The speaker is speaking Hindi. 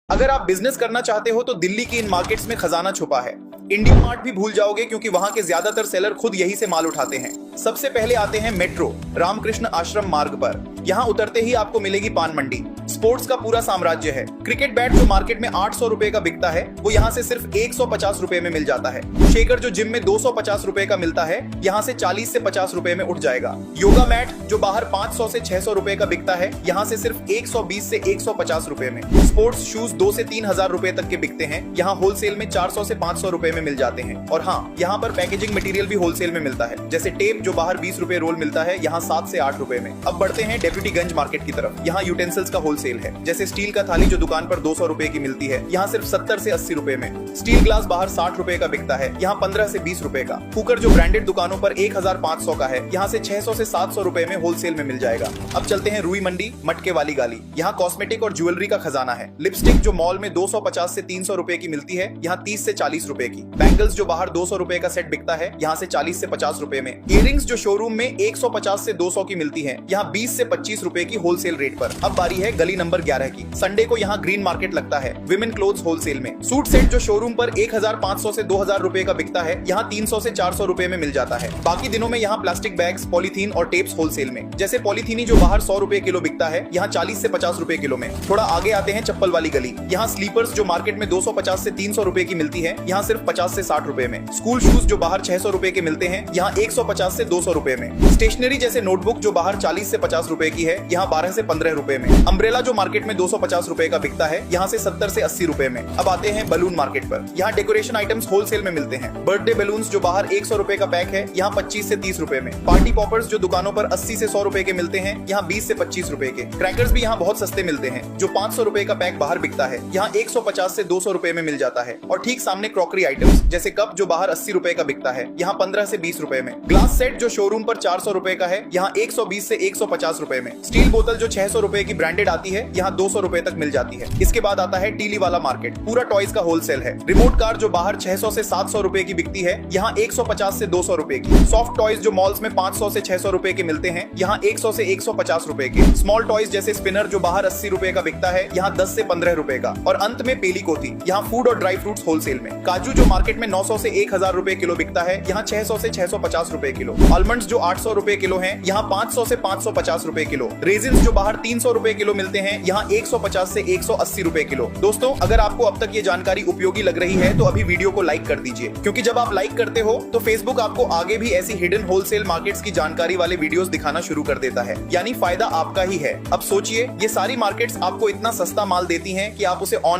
अगर आप बिजनेस करना चाहते हो तो दिल्ली की इन मार्केट्स में खजाना छुपा है। इंडियन मार्ट भी भूल जाओगे क्योंकि वहां के ज्यादातर सेलर खुद यही से माल उठाते हैं। सबसे पहले आते हैं मेट्रो रामकृष्ण आश्रम मार्ग पर। यहाँ उतरते ही आपको मिलेगी पान मंडी। स्पोर्ट्स का पूरा साम्राज्य है। क्रिकेट बैट जो मार्केट में 800 रुपए का बिकता है वो यहाँ से सिर्फ 150 रुपए में मिल जाता है। शेकर जो जिम में 250 रुपए का मिलता है यहाँ से 40 से 50 रुपए में उठ जाएगा। योगा मैट जो बाहर 500 से 600 रुपए का बिकता है यहाँ से सिर्फ 120 से 150 रुपए में। स्पोर्ट्स शूज 2 से 3,000 रुपए तक के बिकते हैं, यहाँ होलसेल में 400 से 500 रुपए में मिल जाते हैं। और हाँ, यहाँ पर पैकेजिंग मटेरियल भी होलसेल में मिलता है, जैसे टेप जो बाहर 20 रुपए रोल मिलता है यहाँ 7 से 8 रुपए में। अब बढ़ते हैं डेप्यूटीगंज मार्केट की तरफ। यहाँ यूटेंसिल्स का होलसेल है, जैसे स्टील का थाली जो दुकान पर 200 रुपए की मिलती है यहाँ सिर्फ 70 से 80 रुपए में। स्टील ग्लास बाहर 60 रुपए का बिकता है, यहाँ 15 से 20 रुपए का। कुकर जो ब्रांडेड दुकानों पर 1500 का है यहाँ से 600 से 700 रुपए में होलसेल में मिल जाएगा। अब चलते हैं रुई मंडी मटके वाली गाली। यहाँ कॉस्मेटिक और ज्वेलरी का खजाना है। लिपस्टिक जो मॉल में 250 से 300 रुपए की मिलती है यहाँ 30 से 40 रुपए की। बैंगल्स जो बाहर 200 रुपए का सेट बिकता है यहाँ से 40 से 50 रुपए में। इयररिंग्स जो शोरूम में 150 से 200 की मिलती है यहाँ 20 से 25 रुपए की होलसेल रेट पर। अब बारी है गली नंबर 11 की। संडे को यहाँ ग्रीन मार्केट लगता है विमेन क्लोथ्स होलसेल में। सूट सेट जो शोरूम पर 1500 से 2000 रुपए का बिकता है यहाँ 300 से 400 रुपए में मिल जाता है। बाकी दिनों में यहाँ प्लास्टिक बैग्स, पॉलीथीन और टेप्स होलसेल में। जैसे पॉलीथीनी जो बाहर 100 रुपए किलो बिकता है यहाँ 40 से 50 रुपए किलो में। थोड़ा आगे आते हैं चप्पल वाली गली। यहाँ स्लीपर्स जो मार्केट में 250 से 300 रुपए की मिलती है यहाँ सिर्फ 50 से 60 रुपए में। स्कूल शूज जो बाहर 600 रुपए के मिलते हैं यहाँ 150 से 200 रुपए में। स्टेशनरी जैसे नोटबुक जो बाहर 40 से 50 रुपए की है यहाँ 12 से 15 रुपए में। अम्ब्रेला जो मार्केट में 250 रुपए का बिकता है यहाँ से 70 से 80 रुपए में। अब आते हैं बलून मार्केट पर। यहाँ डेकोरेशन आइटम्स होलसेल में मिलते हैं। बर्थडे बैलून्स जो बाहर 100 रुपए का पैक है यहाँ 25 से 30 रुपए में। पार्टी पॉपर्स जो दुकानों पर 80 से 100 रुपए के मिलते हैं यहाँ 20 से 25 रुपए के। क्रैकर्स भी यहाँ बहुत सस्ते मिलते हैं, जो 500 रुपए का पैक बाहर बिकता है यहाँ 150 से 200 रुपए में मिल जाता है। और ठीक सामने क्रॉकरी आइटम्स जैसे कप जो बाहर 80 रुपए का बिकता है यहाँ 15 से 20 रुपए में। ग्लास सेट जो शोरूम पर 400 रुपए का है यहाँ 120 से 150 रुपए में। स्टील बोतल जो 600 रुपए की ब्रांडेड आती है यहाँ 200 रुपए तक मिल जाती है। इसके बाद आता है टीली वाला मार्केट, पूरा टॉयज का होलसेल है। रिमोट कार जो बाहर 600 से 700 रुपए की बिकती है यहाँ 150 से 200 रुपए की। सॉफ्ट टॉयज जो मॉल्स में 500 से 600 रुपए के मिलते हैं यहाँ 100 से 150 रुपए के। स्मॉल टॉयज जैसे स्पिनर जो बाहर 80 रुपए का बिकता है यहाँ 10 से 15 रुपए का। और अंत में पेली कोथी, यहाँ फूड और ड्राई फ्रूट्स होलसेल में। काजू जो मार्केट में 900 से 1000 रुपए किलो बिकता है यहाँ 600 से 650 रुपए किलो। आलमंड्स जो 800 रुपए किलो हैं यहाँ 500 से 550 रुपए किलो। रेजिन्स जो बाहर 300 रुपए किलो मिलते हैं यहाँ 150 से 180 रुपए किलो। दोस्तों, अगर आपको अब तक ये जानकारी उपयोगी लग रही है तो अभी वीडियो को लाइक कर दीजिए, क्योंकि जब आप लाइक करते हो तो फेसबुक आपको आगे भी ऐसी हिडन होलसेल मार्केट्स की जानकारी वाले वीडियोस दिखाना शुरू कर देता है, यानी फायदा आपका ही है। अब सोचिए, ये सारी मार्केट्स आपको इतना सस्ता माल देती हैं कि आप उसे ऑनलाइन